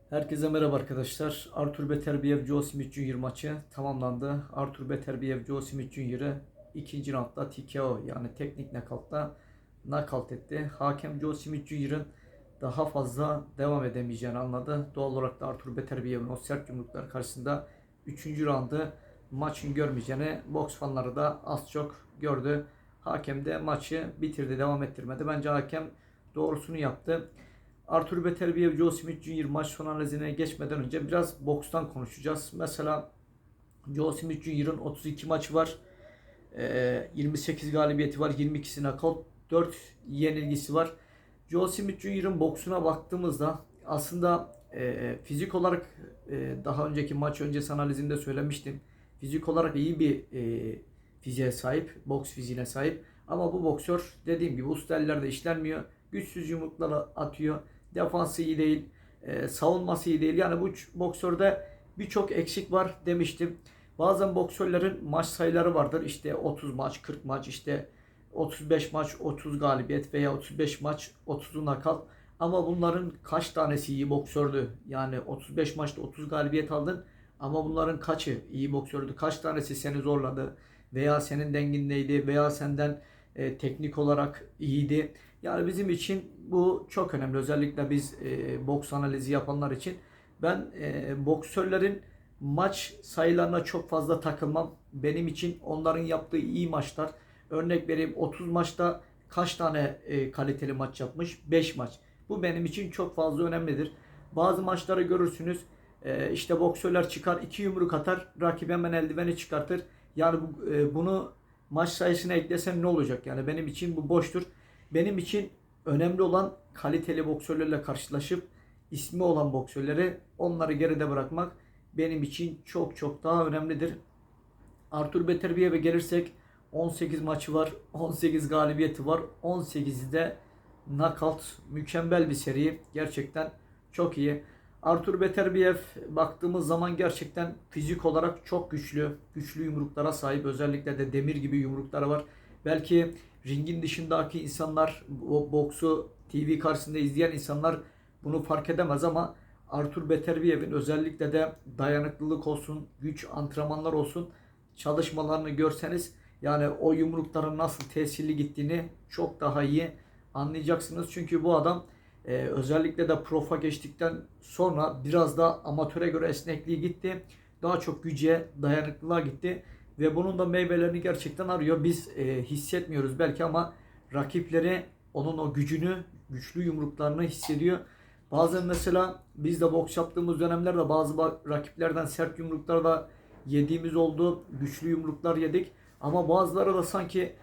Herkese merhaba arkadaşlar. Artur Beterbiev Joe Smith Jr. maçı tamamlandı. Artur Beterbiev Joe Smith Jr.'ı ikinci roundda TKO yani teknik knockout'ta knockout etti. Hakem Joe Smith Jr.'ın daha fazla devam edemeyeceğini anladı. Doğal olarak da Artur Beterbiev'in o sert yumruklar karşısında 3. roundu maçın görmeyeceğini boks fanları da az çok gördü. Hakem de maçı bitirdi, devam ettirmedi. Bence hakem doğrusunu yaptı. Artur Beterbiev, Joe Smith Jr. maç son analizine geçmeden önce biraz bokstan konuşacağız. Mesela Joe Smith Jr.'ın 32 maçı var. 28 galibiyeti var. 22'si knockout. 4 yenilgisi var. Joe Smith Jr.'ın boksuna baktığımızda aslında fizik olarak daha önceki maç öncesi analizimde söylemiştim. Fizik olarak iyi bir fiziğe sahip. Boks fiziğine sahip. Ama bu boksör dediğim gibi usta ellerde işlenmiyor. Güçsüz yumruklar atıyor. Defansı iyi değil. Savunması iyi değil. Yani bu boksörde birçok eksik var demiştim. Bazen boksörlerin maç sayıları vardır. İşte 30 maç, 40 maç, işte 35 maç, 30 galibiyet veya 35 maç, 30'u nakal. Ama bunların kaç tanesi iyi boksördü? Yani 35 maçta 30 galibiyet aldın ama bunların kaçı iyi boksördü? Kaç tanesi seni zorladı? Veya senin dengindeydi? Veya senden teknik olarak iyiydi? Yani bizim için bu çok önemli. Özellikle biz boks analizi yapanlar için. Ben boksörlerin maç sayılarına çok fazla takılmam. Benim için onların yaptığı iyi maçlar. Örnek vereyim, 30 maçta kaç tane kaliteli maç yapmış? 5 maç. Bu benim için çok fazla önemlidir. Bazı maçları görürsünüz. İşte boksörler çıkar, 2 yumruk atar, rakip hemen eldiveni çıkartır. Yani bunu maç sayısına eklesen ne olacak? Yani benim için bu boştur. Benim için önemli olan kaliteli boksörlerle karşılaşıp ismi olan boksörleri, onları geride bırakmak benim için çok çok daha önemlidir. Artur Beterbiev'e gelirsek 18 maçı var, 18 galibiyeti var, 18'i de knockout. Mükemmel bir seri. Gerçekten çok iyi. Artur Beterbiev baktığımız zaman gerçekten fizik olarak çok güçlü. Güçlü yumruklara sahip. Özellikle de demir gibi yumrukları var. Belki ringin dışındaki insanlar, boksu TV karşısında izleyen insanlar bunu fark edemez ama Artur Beterbiev'in özellikle de dayanıklılık olsun, güç antrenmanlar olsun, çalışmalarını görseniz yani o yumrukların nasıl tesirli gittiğini çok daha iyi anlayacaksınız. Çünkü bu adam özellikle de profa geçtikten sonra biraz da amatöre göre esnekliği gitti. Daha çok güce, dayanıklılığa gitti. Ve bunun da meyvelerini gerçekten arıyor. Biz hissetmiyoruz belki ama rakipleri onun o gücünü, güçlü yumruklarını hissediyor. Bazen mesela biz de boks yaptığımız dönemlerde bazı rakiplerden sert yumruklar da yediğimiz oldu. Güçlü yumruklar yedik. Ama bazıları da sanki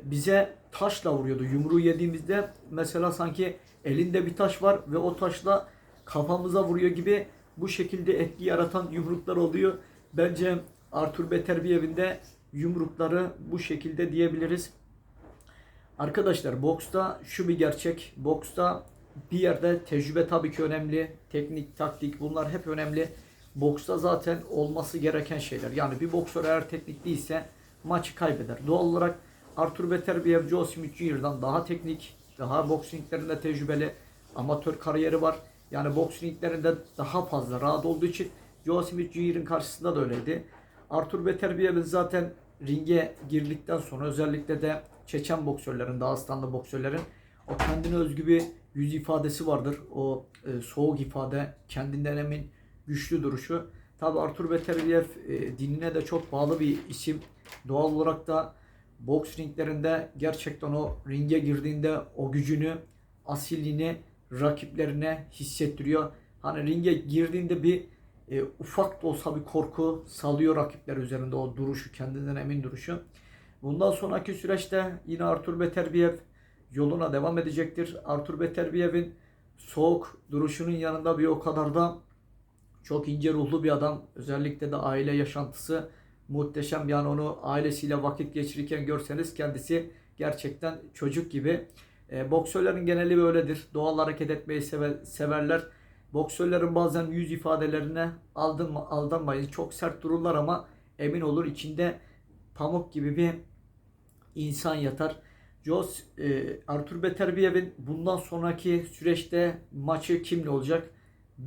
bize taşla vuruyordu. Yumruğu yediğimizde mesela sanki elinde bir taş var ve o taşla kafamıza vuruyor gibi bu şekilde etki yaratan yumruklar oluyor. Bence Artur Beterbiev'in de yumrukları bu şekilde diyebiliriz. Arkadaşlar boksta şu bir gerçek. Boksta bir yerde tecrübe tabii ki önemli. Teknik, taktik bunlar hep önemli. Boksta zaten olması gereken şeyler. Yani bir boksör eğer teknik değilse maçı kaybeder. Doğal olarak Artur Beterbiev, Joe Smith Jr.'dan daha teknik, daha boks ringlerinde tecrübeli, amatör kariyeri var. Yani boks ringlerinde daha fazla rahat olduğu için Joe Smith Jr.'ın karşısında da öyleydi. Artur Beterbiev'in zaten ringe girdikten sonra özellikle de Çeçen boksörlerin, Dağıstanlı boksörlerin o kendine özgü bir yüz ifadesi vardır. O soğuk ifade, kendinden emin, güçlü duruşu. Tabi Artur Beterbiev dinine de çok bağlı bir isim. Doğal olarak da boks ringlerinde gerçekten o ringe girdiğinde o gücünü, asilliğini rakiplerine hissettiriyor. Hani ringe girdiğinde bir ufak da olsa bir korku salıyor rakipler üzerinde, o duruşu, kendinden emin duruşu. Bundan sonraki süreçte yine Artur Beterbiev yoluna devam edecektir. Artur Beterbiev'in soğuk duruşunun yanında bir o kadar da çok ince ruhlu bir adam. Özellikle de aile yaşantısı muhteşem. Yani onu ailesiyle vakit geçirirken görseniz kendisi gerçekten çocuk gibi. Boksörlerin geneli böyledir. Doğal hareket etmeyi severler. Boksörlerin bazen yüz ifadelerine aldanmayın. Çok sert dururlar ama emin olur içinde pamuk gibi bir insan yatar. Artur Beterbiev'in bundan sonraki süreçte maçı kimle olacak?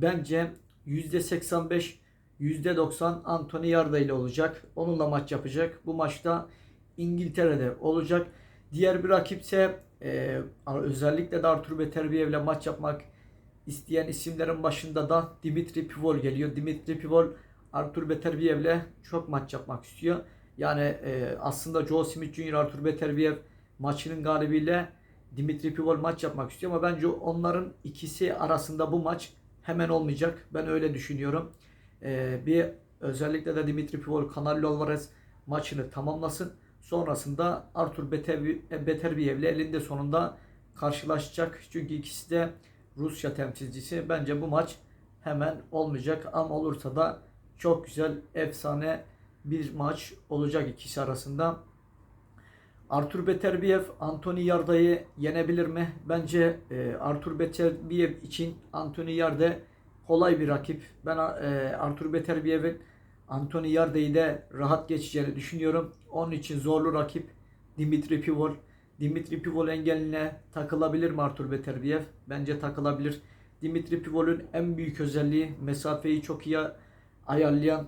bence %85, %90 Anthony Yarda ile olacak. Onunla maç yapacak. Bu maçta İngiltere'de olacak. Diğer bir rakipse özellikle de Artur Beterbiev ile maç yapmak isteyen isimlerin başında da Dimitri Pivol geliyor. Dimitri Pivol Artur Beterbiev ile çok maç yapmak istiyor. Yani aslında Joe Smith Jr. Artur Beterbiev maçının galibiyle Dimitri Pivol maç yapmak istiyor ama bence onların ikisi arasında bu maç hemen olmayacak. Ben öyle düşünüyorum. Bir özellikle de Dimitri Pivol Canelo Alvarez maçını tamamlasın. Sonrasında Artur Beterbiev ile elinde sonunda karşılaşacak. Çünkü ikisi de Rusya temsilcisi. Bence bu maç hemen olmayacak ama olursa da çok güzel, efsane bir maç olacak ikisi arasında. Artur Beterbiev Anthony Yarda'yı yenebilir mi? Bence Artur Beterbiev için Anthony Yarda kolay bir rakip. Ben Artur Beterbiev'in Anthony Yarda'yı da rahat geçeceğini düşünüyorum. Onun için zorlu rakip Dimitri Pivol. Dimitri Pivol engeline takılabilir mi Artur Beterbiev? Bence takılabilir. Dimitri Pivol'ün en büyük özelliği mesafeyi çok iyi ayarlayan,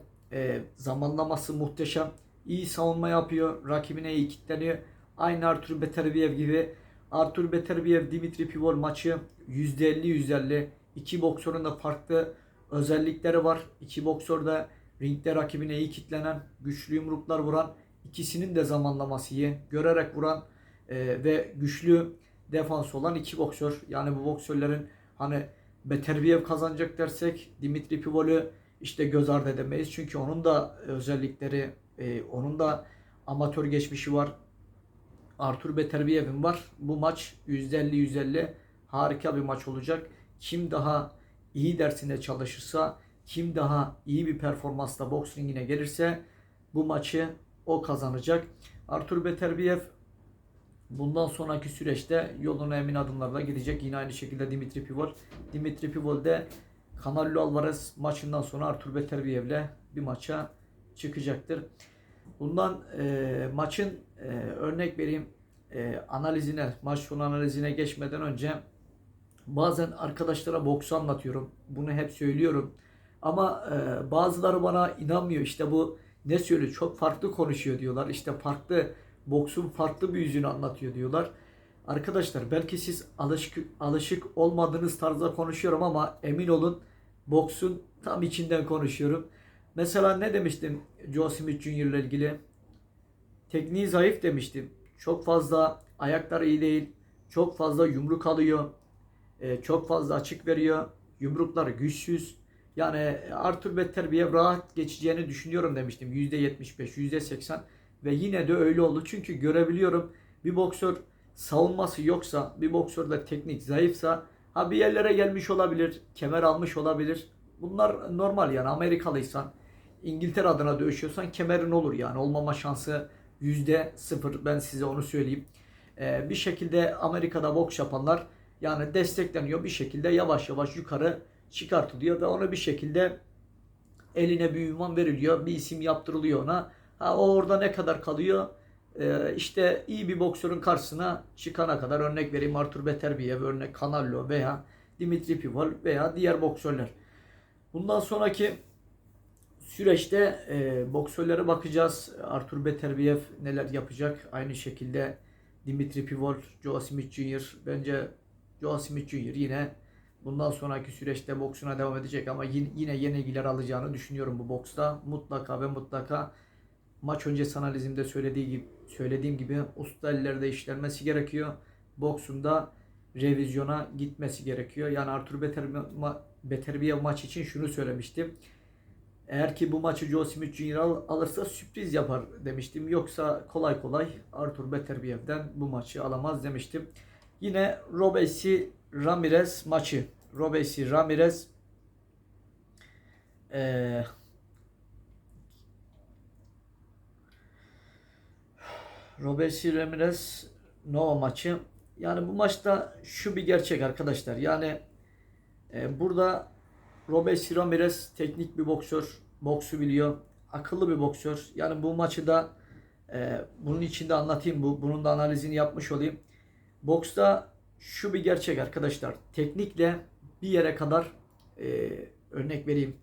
zamanlaması muhteşem. İyi savunma yapıyor. Rakibine iyi kilitleniyor. Aynı Artur Beterbiev gibi. Artur Beterbiev Dimitri Pivol maçı %50-%50. İki boksörün de farklı özellikleri var. İki boksör de ringde rakibine iyi kilitlenen, güçlü yumruklar vuran, ikisinin de zamanlaması iyi. Görerek vuran ve güçlü defans olan iki boksör. Yani bu boksörlerin hani Beterbiev kazanacak dersek Dimitri Pivol'ü işte göz ardı edemeyiz. Çünkü onun da özellikleri, onun da amatör geçmişi var. Artur Beterbiev'in var. Bu maç %50-%50 harika bir maç olacak. Kim daha iyi dersine çalışırsa, kim daha iyi bir performansla boks ringine gelirse bu maçı o kazanacak. Artur Beterbiev bundan sonraki süreçte yoluna emin adımlarla gidecek. Yine aynı şekilde Dimitri Pivol. Dimitri Pivol de Canelo Alvarez maçından sonra Artur Beterbiev'le bir maça çıkacaktır. Bundan maçın örnek vereyim analizine, maç sonu analizine geçmeden önce bazen arkadaşlara boksu anlatıyorum. Bunu hep söylüyorum. Ama bazıları bana inanmıyor. İşte bu ne söylüyor? Çok farklı konuşuyor diyorlar. İşte farklı, boksun farklı bir yüzünü anlatıyor diyorlar. Arkadaşlar belki siz alışık olmadığınız tarzda konuşuyorum ama emin olun boksun tam içinden konuşuyorum. Mesela ne demiştim Joe Smith Jr. ile ilgili? Tekniği zayıf demiştim. Çok fazla ayakları iyi değil. Çok fazla yumruk alıyor. Çok fazla açık veriyor. Yumrukları güçsüz. Yani Artur Beterbiev rahat geçeceğini düşünüyorum demiştim. %75, %80 ve yine de öyle oldu. Çünkü görebiliyorum bir boksör savunması yoksa, bir boksörde teknik zayıfsa bir yerlere gelmiş olabilir, kemer almış olabilir. Bunlar normal yani Amerikalıysan, İngiltere adına dövüşüyorsan kemerin olur yani olmama şansı %0 ben size onu söyleyeyim. Bir şekilde Amerika'da boks yapanlar yani destekleniyor bir şekilde yavaş yavaş yukarı çıkartılıyor ve ona bir şekilde eline bir ünvan veriliyor. Bir isim yaptırılıyor ona. O orada ne kadar kalıyor? İşte iyi bir boksörün karşısına çıkana kadar örnek vereyim Artur Beterbiev, örnek Canelo veya Dimitri Pivol veya diğer boksörler. Bundan sonraki süreçte boksörlere bakacağız. Artur Beterbiev neler yapacak? Aynı şekilde Dimitri Pivol, Joe Smith Jr. Bence Joe Smith Jr. yine bundan sonraki süreçte boksuna devam edecek ama yine yenilgiler alacağını düşünüyorum bu boksta. Mutlaka ve mutlaka maç öncesi analizimde söylediğim gibi usta ellerde işlenmesi gerekiyor. Boksunda revizyona gitmesi gerekiyor. Yani Artur Beterbiev maç için şunu söylemiştim. Eğer ki bu maçı Joe Smith Jr. alırsa sürpriz yapar demiştim. Yoksa kolay kolay Artur Beterbiev'den bu maçı alamaz demiştim. Yine Robeisy Ramirez maçı. Robeisy Ramirez Robeisy Ramirez Nova maçı. Yani bu maçta şu bir gerçek arkadaşlar. Yani burada Robeisy Ramirez teknik bir boksör. Boksu biliyor. Akıllı bir boksör. Yani bu maçı da bunun içinde anlatayım. Bunun da analizini yapmış olayım. Boksta şu bir gerçek arkadaşlar. Teknikle bir yere kadar örnek vereyim.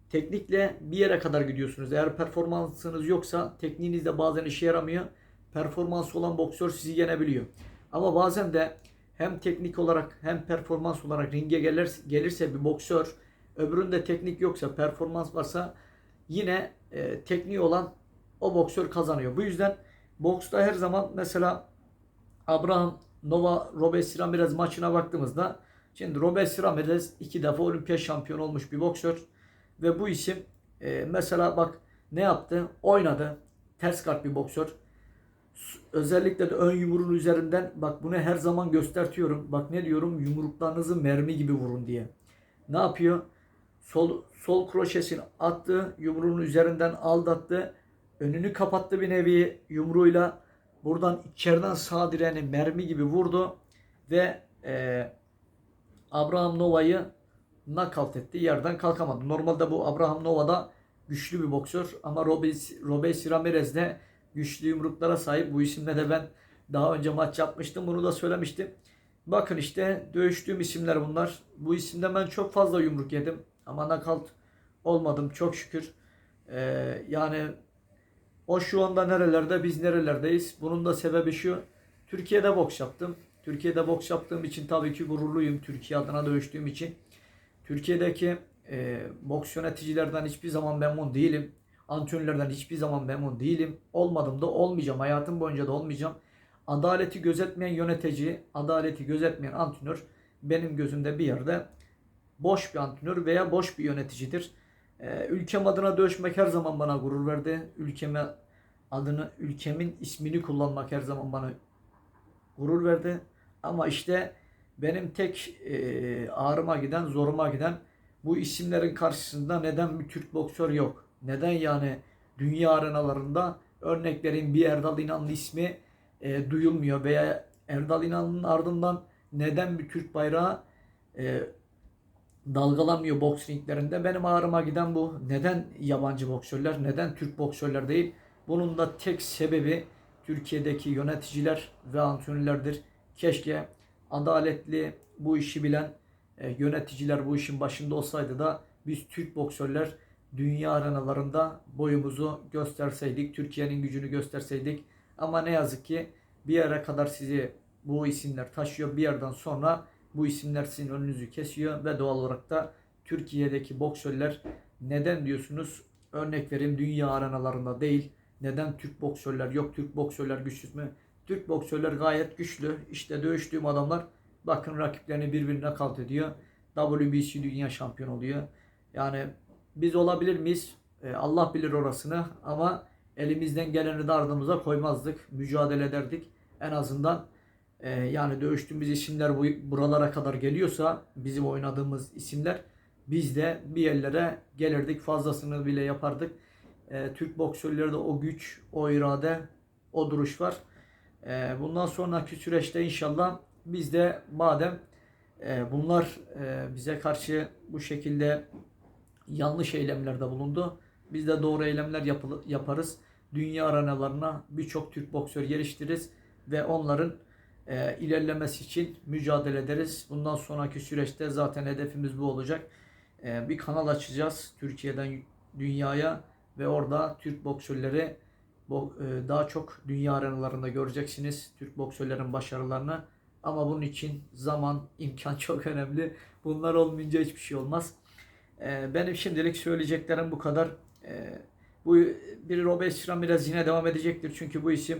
Teknikle bir yere kadar gidiyorsunuz. Eğer performansınız yoksa tekniğiniz de bazen işe yaramıyor. Performansı olan boksör sizi yenebiliyor. Ama bazen de hem teknik olarak hem performans olarak ringe gelirse bir boksör, öbüründe teknik yoksa, performans varsa yine tekniği olan o boksör kazanıyor. Bu yüzden boksta her zaman mesela Abraham Nova Robert Ramirez maçına baktığımızda, şimdi Robert Ramirez 2 defa olimpiyat şampiyonu olmuş bir boksör ve bu isim mesela bak ne yaptı? Oynadı. Ters kart bir boksör. Özellikle de ön yumruğun üzerinden, bak bunu her zaman göstertiyorum. Bak ne diyorum? Yumruklarınızı mermi gibi vurun diye. Ne yapıyor? Sol kroşesini attı. Yumruğun üzerinden aldattı. Önünü kapattı bir nevi yumruğuyla. Buradan içeriden sağ direğini mermi gibi vurdu. Ve Abraham Nova'yı knockout etti. Yerden kalkamadı. Normalde bu Abraham Nova'da güçlü bir boksör. Ama Robert Ramirez de güçlü yumruklara sahip. Bu isimle de ben daha önce maç yapmıştım. Bunu da söylemiştim. Bakın işte dövüştüğüm isimler bunlar. Bu isimde ben çok fazla yumruk yedim. Ama knockout olmadım çok şükür. Yani o şu anda nerelerde, biz nerelerdeyiz. Bunun da sebebi şu. Türkiye'de boks yaptım. Türkiye'de boks yaptığım için tabii ki gururluyum. Türkiye adına dövüştüğüm için. Türkiye'deki boks yöneticilerden hiçbir zaman memnun değilim. Antrenörlerden hiçbir zaman memnun değilim. Olmadım da olmayacağım. Hayatım boyunca da olmayacağım. Adaleti gözetmeyen yönetici, adaleti gözetmeyen antrenör benim gözümde bir yerde boş bir antrenör veya boş bir yöneticidir. Ülkem adına dövüşmek her zaman bana gurur verdi. Ülkemin ismini kullanmak her zaman bana gurur verdi. Ama işte benim tek ağrıma giden, zoruma giden, bu isimlerin karşısında neden bir Türk boksör yok? Neden yani dünya arenalarında örnek vereyim bir Erdal İnanlı ismi duyulmuyor veya Erdal İnanlı'nın ardından neden bir Türk bayrağı dalgalanmıyor boks ringlerinde? Benim ağrıma giden bu. Neden yabancı boksörler, neden Türk boksörler değil? Bunun da tek sebebi Türkiye'deki yöneticiler ve antrenörlerdir. Keşke adaletli, bu işi bilen yöneticiler bu işin başında olsaydı da biz Türk boksörler dünya arenalarında boyumuzu gösterseydik, Türkiye'nin gücünü gösterseydik. Ama ne yazık ki bir yere kadar sizi bu isimler taşıyor. Bir yerden sonra bu isimler sizin önünüzü kesiyor ve doğal olarak da Türkiye'deki boksörler neden diyorsunuz? Örnek vereyim, dünya arenalarında değil. Neden Türk boksörler yok? Türk boksörler güçsüz mü? Türk boksörler gayet güçlü. İşte dövüştüğüm adamlar bakın rakiplerini birbirine kalt ediyor. WBC dünya şampiyonu oluyor. Yani biz olabilir miyiz? Allah bilir orasını, ama elimizden geleni de ardımıza koymazdık. Mücadele ederdik. En azından yani dövüştüğümüz isimler buralara kadar geliyorsa, bizim oynadığımız isimler, biz de bir yerlere gelirdik. Fazlasını bile yapardık. Türk boksörlerde o güç, o irade, o duruş var. Bundan sonraki süreçte inşallah biz de madem bunlar bize karşı bu şekilde yanlış eylemlerde bulundu, biz de doğru eylemler yaparız. Dünya arenalarına birçok Türk boksör geliştiririz ve onların ilerlemesi için mücadele ederiz. Bundan sonraki süreçte zaten hedefimiz bu olacak. Bir kanal açacağız Türkiye'den dünyaya ve orada Türk boksörleri daha çok dünya arenalarında göreceksiniz Türk boksörlerin başarılarını. Ama bunun için zaman, imkan çok önemli. Bunlar olmayınca hiçbir şey olmaz. Benim şimdilik söyleyeceklerim bu kadar. Bu bir Robert Ramirez yine devam edecektir. Çünkü bu isim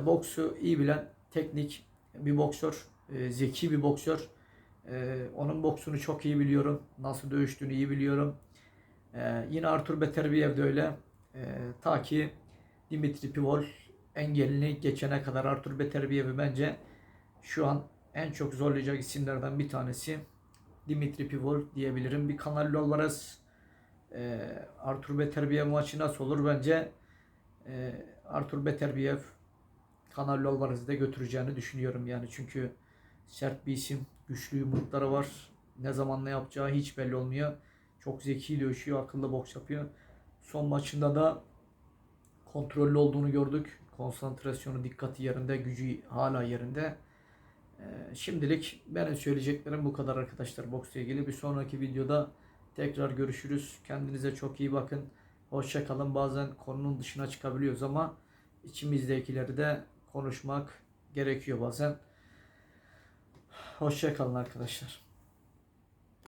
boksu iyi bilen, teknik bir boksör, zeki bir boksör. Onun boksunu çok iyi biliyorum. Nasıl dövüştüğünü iyi biliyorum. Yine Artur Beterbiev de öyle. Ta ki Dimitri Pivol engelini geçene kadar Artur Beterbiev'i bence şu an en çok zorlayacak isimlerden bir tanesi Dimitri Pivol diyebilirim. Bir Canelo Alvarez Artur Beterbiev maçı nasıl olur? Bence Artur Beterbiev Canelo Alvarez'i de götüreceğini düşünüyorum yani. Çünkü sert bir isim, güçlü yumrukları var. Ne zaman ne yapacağı hiç belli olmuyor. Çok zeki dövüşüyor, akıllı boks yapıyor. Son maçında da kontrollü olduğunu gördük. Konsantrasyonu, dikkati yerinde, gücü hala yerinde. Şimdilik benim söyleyeceklerim bu kadar arkadaşlar boksla ilgili. Bir sonraki videoda tekrar görüşürüz. Kendinize çok iyi bakın. Hoşça kalın. Bazen konunun dışına çıkabiliyoruz ama içimizdekileri de konuşmak gerekiyor bazen. Hoşça kalın arkadaşlar.